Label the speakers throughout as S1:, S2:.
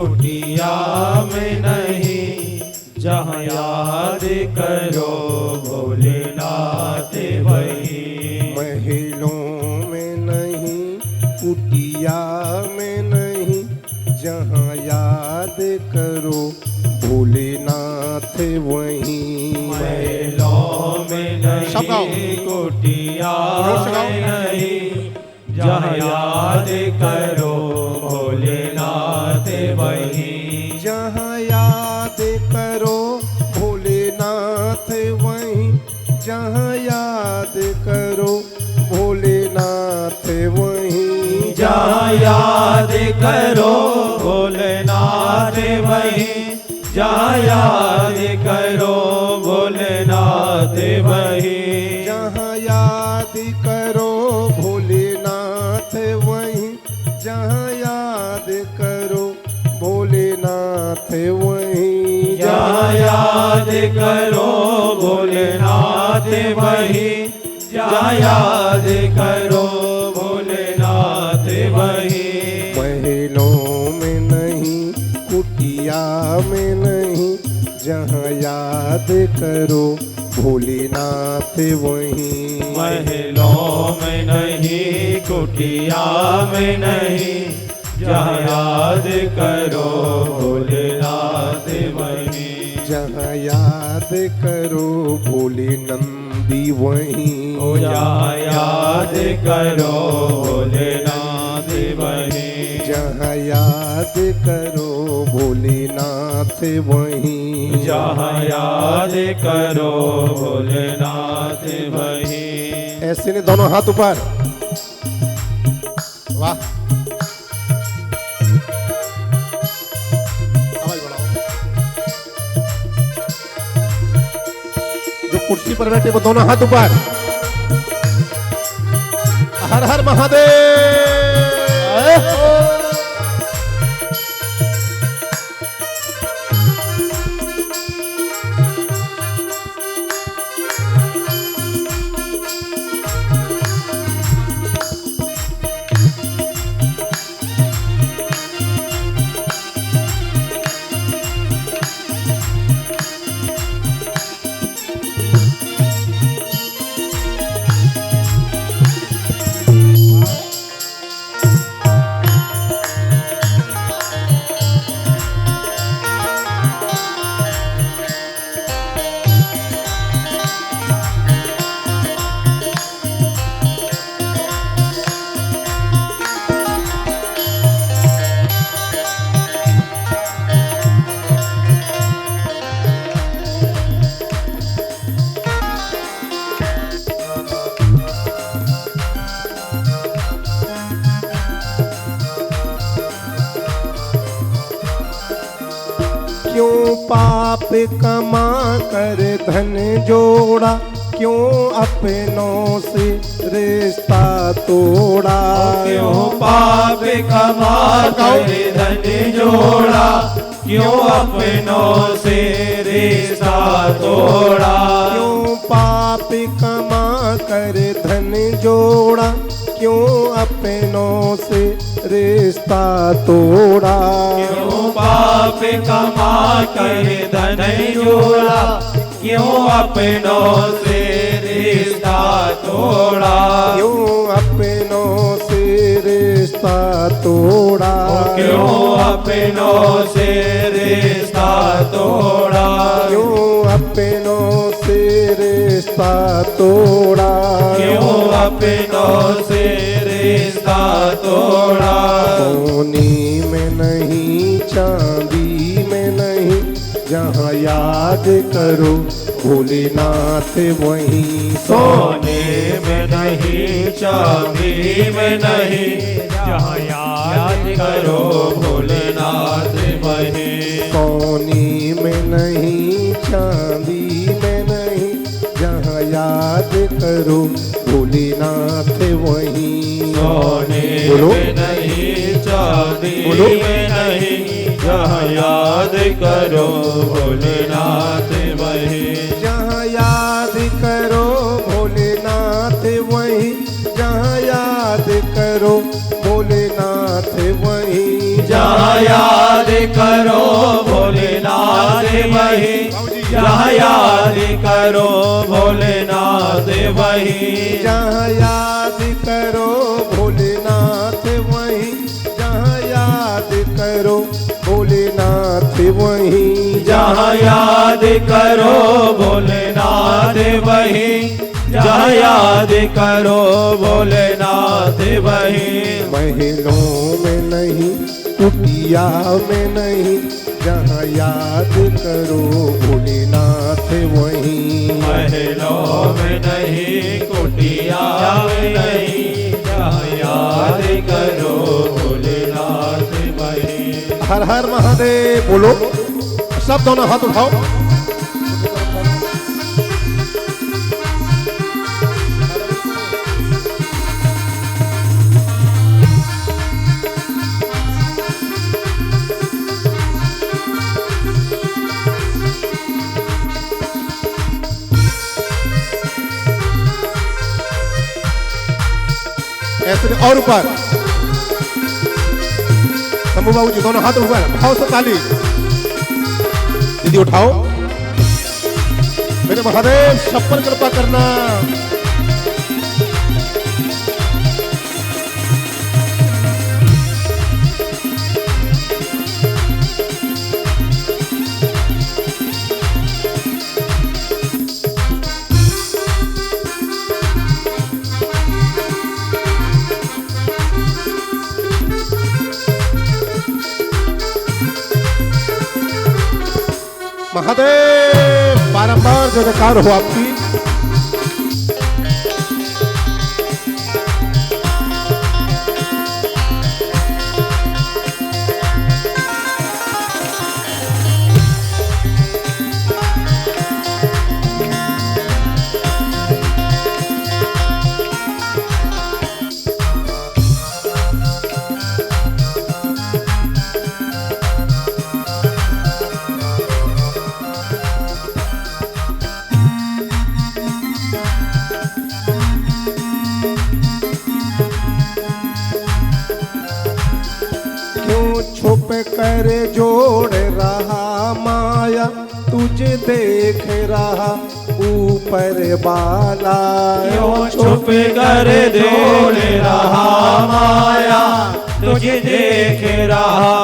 S1: कुटिया में नहीं, जहाँ याद करो भोलेनाथ वही।
S2: महलों में नहीं, कुटिया में नहीं, जहाँ याद करो भोलेनाथ वही।
S1: महलों में नहीं, कुटिया में नहीं, जहाँ याद करो भोलेनाथ वही।
S2: जहाँ याद करो भोलेनाथ वही, जहाँ याद करो भोलेनाथ वही।
S1: जहाँ याद करो भोलेनाथ वही, जहाँ याद करो भोलेनाथ वही।
S2: जहाँ याद करो भोलेनाथ वही, जहाँ याद करो भोलेनाथ वही।
S1: जहाँ याद करो भोलेनाथ वही, जहाँ याद करो भोलेनाथ वही।
S2: महलों में नहीं, कुटिया में नहीं, जहाँ याद करो भोलेनाथ वही।
S1: महलों में नहीं, कुटिया में नहीं, जहाँ याद करो भोलेनाथ वही।
S2: जहाँ याद करो भोले नंदी वही।
S1: जहाँ याद करो भोलेनाथ वही।
S2: जहाँ याद करो भोलेनाथ वही।
S1: जहाँ याद करो भोलेनाथ वही।
S2: ऐसे ने दोनों हाथ ऊपर, वाह। आवाज बढ़ाओ। जो कुर्सी पर बैठे वो दोनों हाथ ऊपर। हर हर महादेव। क्यों पाप कमा कर धन जोड़ा, क्यों अपनों से रिश्ता तोड़ा।
S1: क्यों पाप कमा कर धन जोड़ा, क्यों अपनों से रिश्ता तोड़ा।
S2: क्यों पाप कमा कर धन जोड़ा, क्यों अपनों से रिश्ता तोड़ा।
S1: क्यों पाप कमा कर धन जोड़ा, क्यों अपनों से रिश्ता तोड़ा।
S2: क्यों अपनों से रिश्ता तोड़ा।
S1: क्यों अपनों से रिश्ता तोड़ा।
S2: क्यों अपनों से रिश्ता तोड़ा।
S1: क्यों अपनों से रिश्ता तोड़ा।
S2: सोनी में नहीं, चांदी में नहीं, जहाँ याद करो भोलेनाथ वही।
S1: सोने में नहीं, चांदी में नहीं, जहाँ याद करो भोलेनाथ वही।
S2: सोनी में नहीं, चांदी में नहीं, जहाँ याद करो भोलेनाथ वही।
S1: सोने में नहीं, चांदी में नहीं, जहाँ याद करो भोलेनाथ वही।
S2: जहाँ याद करो भोलेनाथ वही, जहाँ याद करो भोलेनाथ वही।
S1: जहाँ याद करो भोलेनाथ वही, जहाँ याद करो भोलेनाथ वही,
S2: जहाँ याद करो भोलेनाथ वही, जहाँ याद करो भोलेनाथ वही,
S1: जहाँ याद करो भोलेनाथ वही, जहाँ याद करो भोलेनाथ वही।
S2: महलों में नहीं कुटिया में नहीं, जहाँ याद करो भोलेनाथ वही,
S1: महलों में नहीं कुटिया में नहीं, जहाँ याद करो भोलेनाथ वही।
S2: हर हर महादेव बोलो, सब दोनों हाथ उठाओ। ऐसे और ऊपर शंभू बाबू जी दोनों हाथ ऊपर, भाव से ताली। दीदी उठाओ। मेरे महादेव सब पर कृपा करना। महादेव बारंबार जयकार हो आपकी। छुप कर जोड़ रहा माया, तुझे देख रहा ऊपर बाला।
S1: क्यों छुप कर जोड़ रहा माया, तुझे देख रहा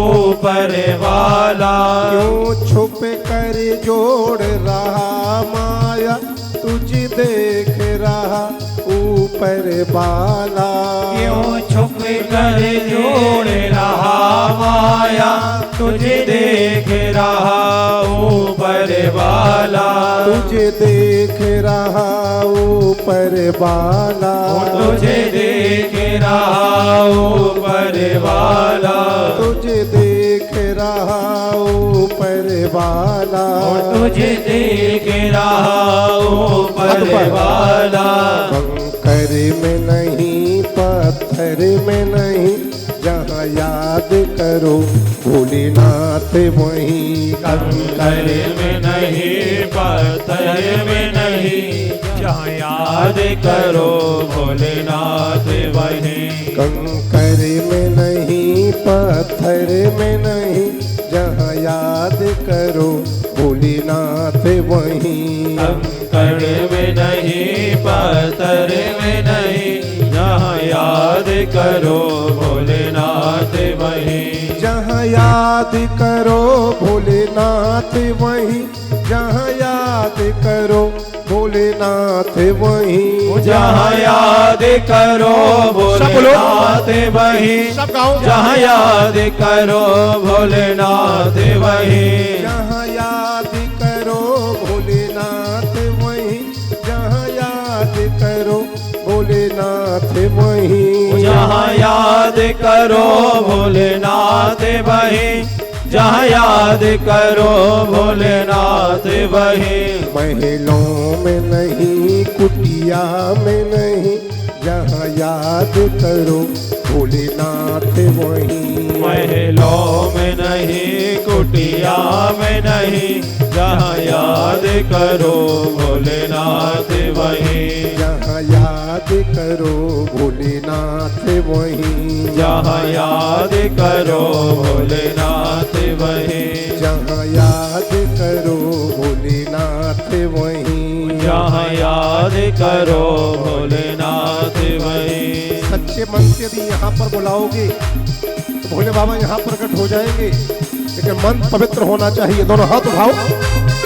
S1: ऊपर वाला।
S2: क्यों छुप कर जोड़ रहा माया, तुझे देख रहा ऊपर बाला।
S1: क्यों छुप कर जोड़ रहा माया, तुझे देख रहा ऊपर वाला।
S2: तुझे देख रहा ऊपर बाला।
S1: तुझे देख रहा ऊपर वाला।
S2: तुझे देख रहा ऊपर वाला।
S1: तुझे देख रहा ऊपर वाला।
S2: कंकर में नहीं पत्थर में नहीं, जहाँ याद करो भोलेनाथ वहीं।
S1: कंकर में नहीं पत्थर में नहीं, जहाँ याद करो भोलेनाथ वहीं।
S2: कंकर में नहीं पत्थर में नहीं, जहाँ याद करो भोलेनाथ वहीं।
S1: कंकर में नहीं पत्थर में नहीं, जहाँ याद करो भोलेनाथ वहीं।
S2: जहाँ याद करो भोलेनाथ वहीं, जहाँ याद करो भोलेनाथ वहीं।
S1: जहाँ याद करो भोलेनाथ वहीं।
S2: सब गाओ।
S1: जहाँ याद करो भोलेनाथ वहीं।
S2: जहाँ याद करो भोलेनाथ वहीं, जहाँ याद करो भोलेनाथ वहीं।
S1: जहाँ याद करो भोलेनाथ वहीं। जहाँ याद करो भोलेनाथ वहीं।
S2: महलों में नहीं कुटिया में नहीं, जहाँ याद करो भोलेनाथ वहीं।
S1: महलों में नहीं कुटिया में नहीं, जहाँ याद करो भोलेनाथ वहीं।
S2: जहाँ याद याद करो भोलेनाथ वहीं,
S1: जहाँ याद करो भोलेनाथ वहीं,
S2: जहाँ याद करो भोलेनाथ वहीं,
S1: जहाँ याद करो भोलेनाथ वहीं।
S2: सच्चे मन से यदि यहाँ पर बुलाओगे तो भोले बाबा यहाँ प्रकट हो जाएंगे, लेकिन मन पवित्र होना चाहिए। दोनों हाथ उठाओ,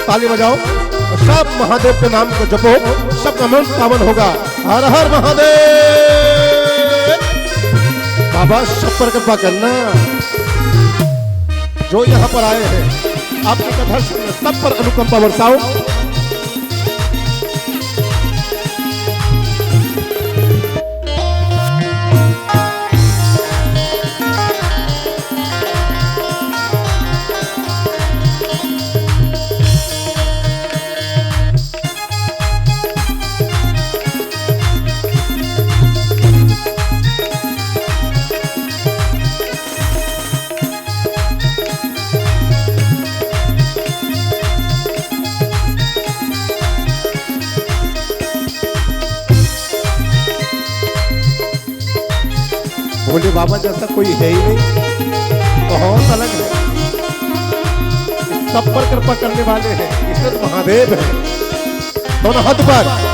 S2: ताली बजाओ और सब महादेव के नाम को जपो, सबका मन पावन होगा। हर हर महादेव। बाबा सब पर कृपा करना, जो यहाँ पर आए हैं आपकी कथा सुन सब पर अनुकंपा बरसाओ। भोले बाबा जैसा कोई है ही नहीं, बहुत अलग है, सब पर कृपा करने वाले हैं, इसलिए तो महादेव है। दोनों हाथ पर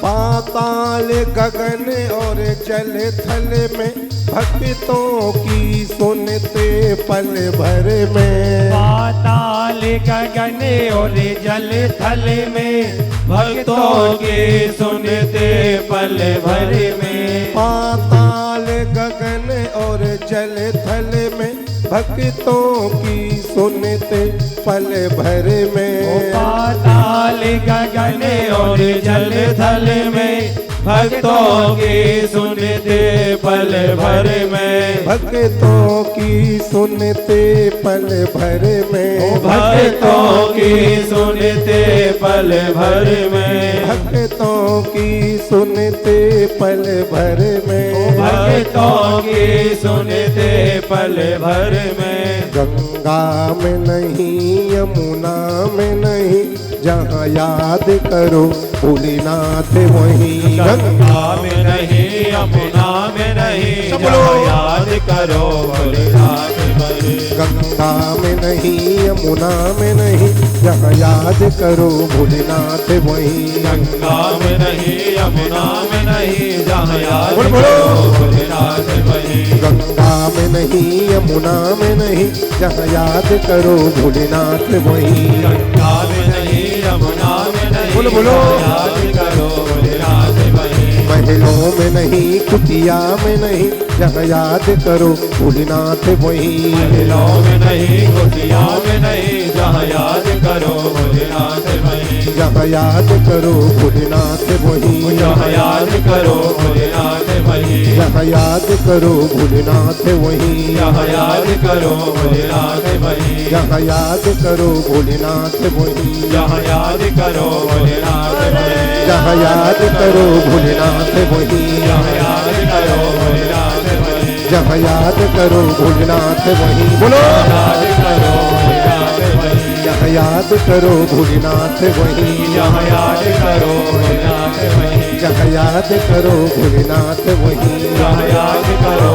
S2: पाताल गगन और जल थल में भक्तों की सुनते पल भर में,
S1: पाताल गगन और जल थल में भक्तों के सुनते पल भर में,
S2: पाताल गगन और जल थल में भक्तों की सुनते पल भर में,
S1: पाताल गगन और जल थल में भक्तों की सुनते पल भर में,
S2: भक्तों की सुनते पल भर में,
S1: भक्तों की सुनते पल भर में,
S2: भक्तों की सुनते पल भर में,
S1: भक्तों की सुनते पल भर में।
S2: गंगा में नहीं यमुना में नहीं, जहाँ याद करो भोलेनाथ वहीं,
S1: गंगा में नहीं यमुना में नहीं, जहाँ याद करो भोलेनाथ वहीं,
S2: गंगा में नहीं यमुना में नहीं, जहाँ याद करो भोलेनाथ वहीं,
S1: गंगा में नहीं यमुना में नहीं, जहाँ याद
S2: बोलो।
S1: करो भोलेनाथ वहीं,
S2: गंगा में नहीं यमुना में नहीं, जहाँ याद करो भोलेनाथ वहीं,
S1: गंगा में नहीं यमुना में नहीं,
S2: बोलो, बोलो।
S1: जहाँ याद करो भोलेनाथ वहीं,
S2: महलों में नहीं कुटिया में नहीं, जहाँ याद करो भोलेनाथ वहीं,
S1: महलों में नहीं कुटिया में नहीं, जहाँ याद करो भोलेनाथ वहीं,
S2: जहाँ याद करो भोलेनाथ वहीं,
S1: जहाँ याद करो भोलेनाथ वहीं,
S2: जहाँ याद करो भोलेनाथ वहीं,
S1: जहाँ याद करो भोलेनाथ वहीं,
S2: जहाँ याद करो भोलेनाथ वहीं,
S1: जहाँ याद करो भोलेनाथ वहीं,
S2: जहाँ याद करो भोलेनाथ वहीं,
S1: जहाँ याद करो भोलेनाथ वहीं,
S2: जहाँ याद करो भोलेनाथ वहीं, बोलो।
S1: याद करो भोलेनाथ वहीं,
S2: जहाँ याद करो भोलेनाथ वहीं,
S1: जहाँ याद करो भोलेनाथ वहीं,
S2: जहाँ याद करो भोलेनाथ वहीं,
S1: जहाँ याद करो